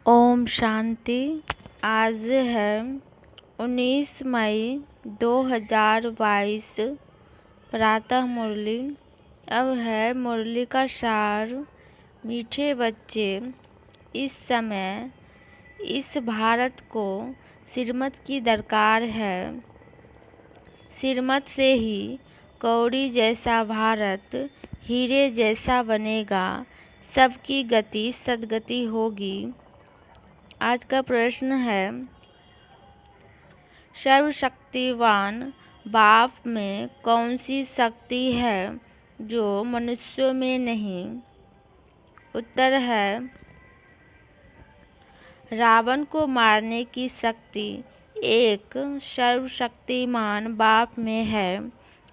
ओम शांति। आज है 19 मई 2022। प्रातः मुरली। अब है मुरली का सार। मीठे बच्चे, इस समय इस भारत को श्रीमत की दरकार है। श्रीमत से ही कौड़ी जैसा भारत हीरे जैसा बनेगा। सबकी गति सद्गति होगी। आज का प्रश्न है, सर्वशक्तिवान बाप में कौन सी शक्ति है जो मनुष्यों में नहीं? उत्तर है, रावण को मारने की शक्ति एक सर्वशक्तिमान बाप में है,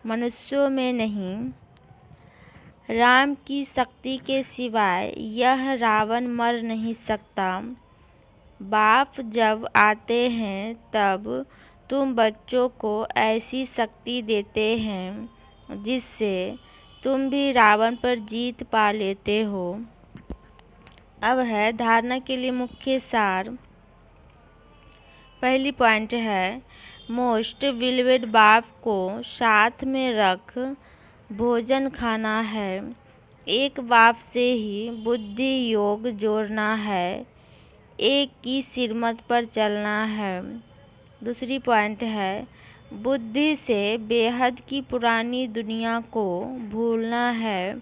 मनुष्यों में नहीं। राम की शक्ति के सिवाय यह रावण मर नहीं सकता। बाप जब आते हैं तब तुम बच्चों को ऐसी शक्ति देते हैं जिससे तुम भी रावण पर जीत पा लेते हो। अब है धारणा के लिए मुख्य सार। पहली पॉइंट है, मोस्ट बिलीवेड बाप को साथ में रख भोजन खाना है। एक बाप से ही बुद्धि योग जोड़ना है। एक की श्रीमत पर चलना है। दूसरी पॉइंट है, बुद्धि से बेहद की पुरानी दुनिया को भूलना है।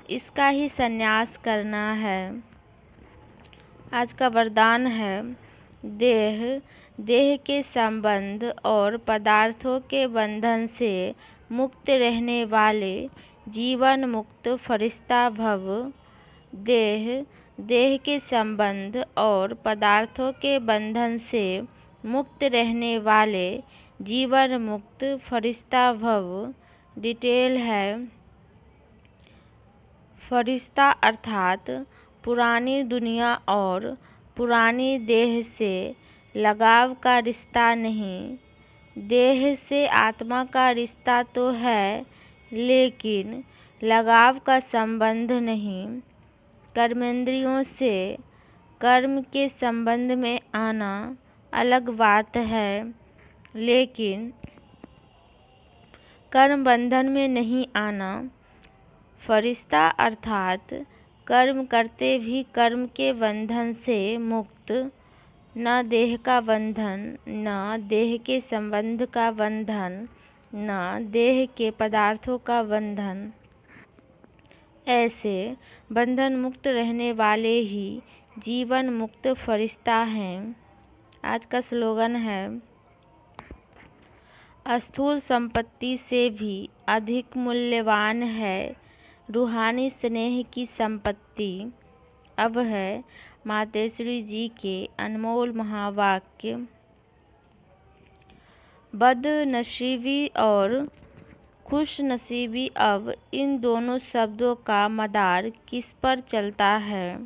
इसका ही संन्यास करना है। आज का वरदान है, देह के संबंध और पदार्थों के बंधन से मुक्त रहने वाले जीवन मुक्त फरिश्ता भव। देह के संबंध और पदार्थों के बंधन से मुक्त रहने वाले जीवन मुक्त फरिश्ता भव। डिटेल है, फरिश्ता अर्थात पुरानी दुनिया और पुरानी देह से लगाव का रिश्ता नहीं। देह से आत्मा का रिश्ता तो है, लेकिन लगाव का संबंध नहीं। कर्मेंद्रियों से कर्म के संबंध में आना अलग बात है, लेकिन कर्म बंधन में नहीं आना। फरिश्ता अर्थात कर्म करते भी कर्म के बंधन से मुक्त, न देह का बंधन, न देह के संबंध का बंधन, न देह के पदार्थों का बंधन। ऐसे बंधन मुक्त रहने वाले ही जीवन मुक्त फरिश्ता हैं। आज का स्लोगन है, स्थूल संपत्ति से भी अधिक मूल्यवान है रूहानी स्नेह की संपत्ति। अब है मातेश्वरी जी के अनमोल महावाक्य। बदनसीबी और खुश नसीबी, अब इन दोनों शब्दों का मदार किस पर चलता है?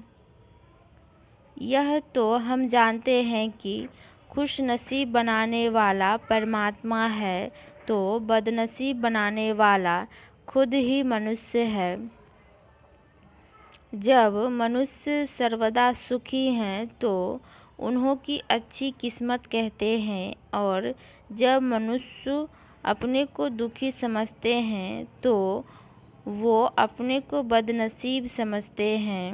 यह तो हम जानते हैं कि खुश नसीब बनाने वाला परमात्मा है, तो बदनसीब बनाने वाला खुद ही मनुष्य है। जब मनुष्य सर्वदा सुखी हैं तो उन्हों की अच्छी किस्मत कहते हैं, और जब मनुष्य अपने को दुखी समझते हैं तो वो अपने को बदनसीब समझते हैं।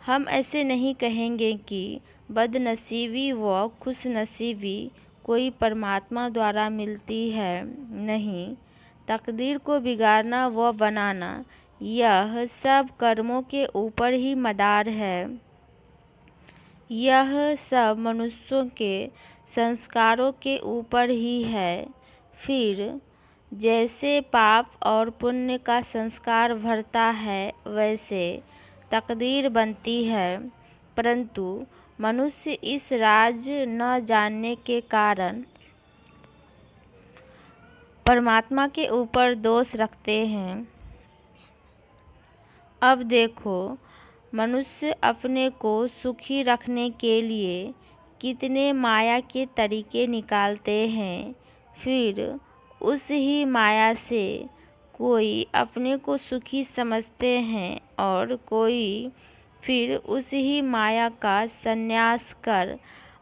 हम ऐसे नहीं कहेंगे कि बदनसीबी व खुशनसीबी कोई परमात्मा द्वारा मिलती है। नहीं, तकदीर को बिगाड़ना व बनाना यह सब कर्मों के ऊपर ही मदार है। यह सब मनुष्यों के संस्कारों के ऊपर ही है। फिर जैसे पाप और पुण्य का संस्कार भरता है, वैसे तकदीर बनती है। परंतु मनुष्य इस राज न जानने के कारण परमात्मा के ऊपर दोष रखते हैं। अब देखो, मनुष्य अपने को सुखी रखने के लिए कितने माया के तरीके निकालते हैं। फिर उस ही माया से कोई अपने को सुखी समझते हैं और कोई फिर उस ही माया का संन्यास कर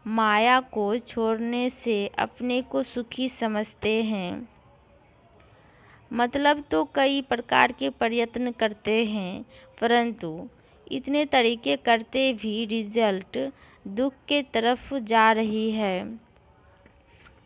माया को छोड़ने से अपने को सुखी समझते हैं। मतलब तो कई प्रकार के प्रयत्न करते हैं, परंतु इतने तरीके करते भी रिजल्ट दुख के तरफ जा रही है।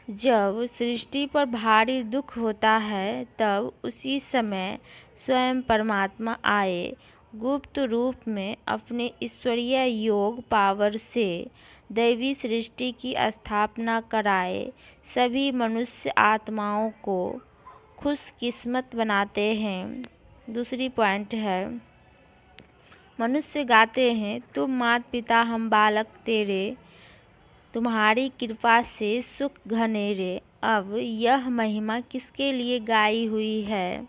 जब सृष्टि पर भारी दुख होता है तब उसी समय स्वयं परमात्मा आए, गुप्त रूप में अपने ईश्वरीय योग पावर से दैवी सृष्टि की स्थापना कराए सभी मनुष्य आत्माओं को खुशकिस्मत बनाते हैं। दूसरी पॉइंट है, मनुष्य गाते हैं, तुम मात पिता हम बालक तेरे, तुम्हारी कृपा से सुख घनेरे। अब यह महिमा किसके लिए गाई हुई है?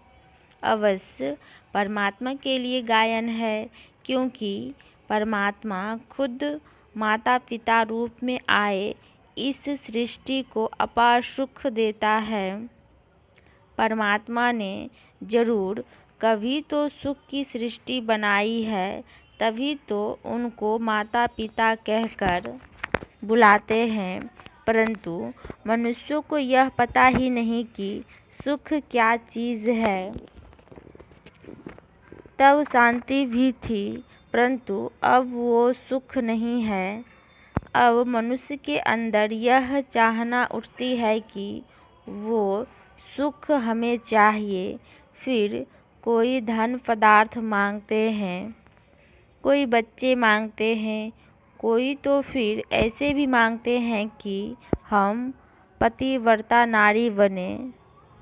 अवश्य परमात्मा के लिए गायन है, क्योंकि परमात्मा खुद माता पिता रूप में आए इस सृष्टि को अपार सुख देता है। परमात्मा ने जरूर कभी तो सुख की सृष्टि बनाई है, तभी तो उनको माता पिता कहकर बुलाते हैं। परंतु मनुष्यों को यह पता ही नहीं कि सुख क्या चीज़ है। तब शांति भी थी, परंतु अब वो सुख नहीं है। अब मनुष्य के अंदर यह चाहना उठती है कि वो सुख हमें चाहिए। फिर कोई धन पदार्थ मांगते हैं, कोई बच्चे मांगते हैं, कोई तो फिर ऐसे भी मांगते हैं कि हम पतिव्रता नारी बने।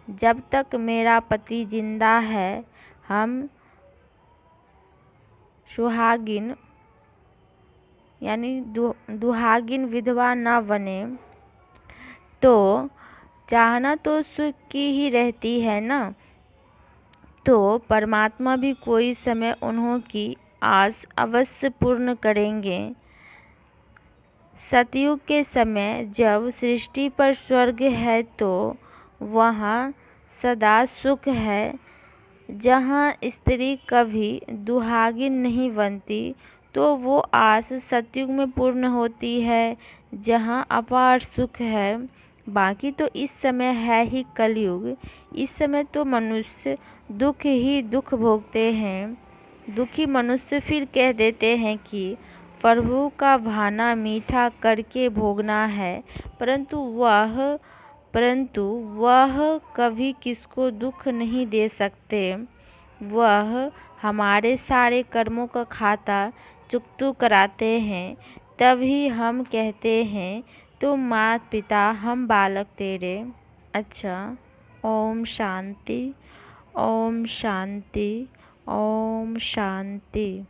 जब तक मेरा पति जिंदा है हम सुहागिन यानी दुहागिन विधवा न बने। तो चाहना तो सुख की ही रहती है ना। तो परमात्मा भी कोई समय उन्हों की आस अवश्य पूर्ण करेंगे। सतयुग के समय जब सृष्टि पर स्वर्ग है तो वहाँ सदा सुख है। जहाँ स्त्री कभी दुहागिन नहीं बनती तो वो आस सतयुग में पूर्ण होती है, जहाँ अपार सुख है। बाकी तो इस समय है ही कलयुग। इस समय तो मनुष्य दुख ही दुख भोगते हैं। दुखी मनुष्य फिर कह देते हैं कि प्रभु का भाना मीठा करके भोगना है, परंतु वह कभी किसको दुख नहीं दे सकते। वह हमारे सारे कर्मों का खाता चुकता कराते हैं। तभी हम कहते हैं, तुम मात पिता हम बालक तेरे। अच्छा, ओम शांति, ओम शांति, ओम शांति।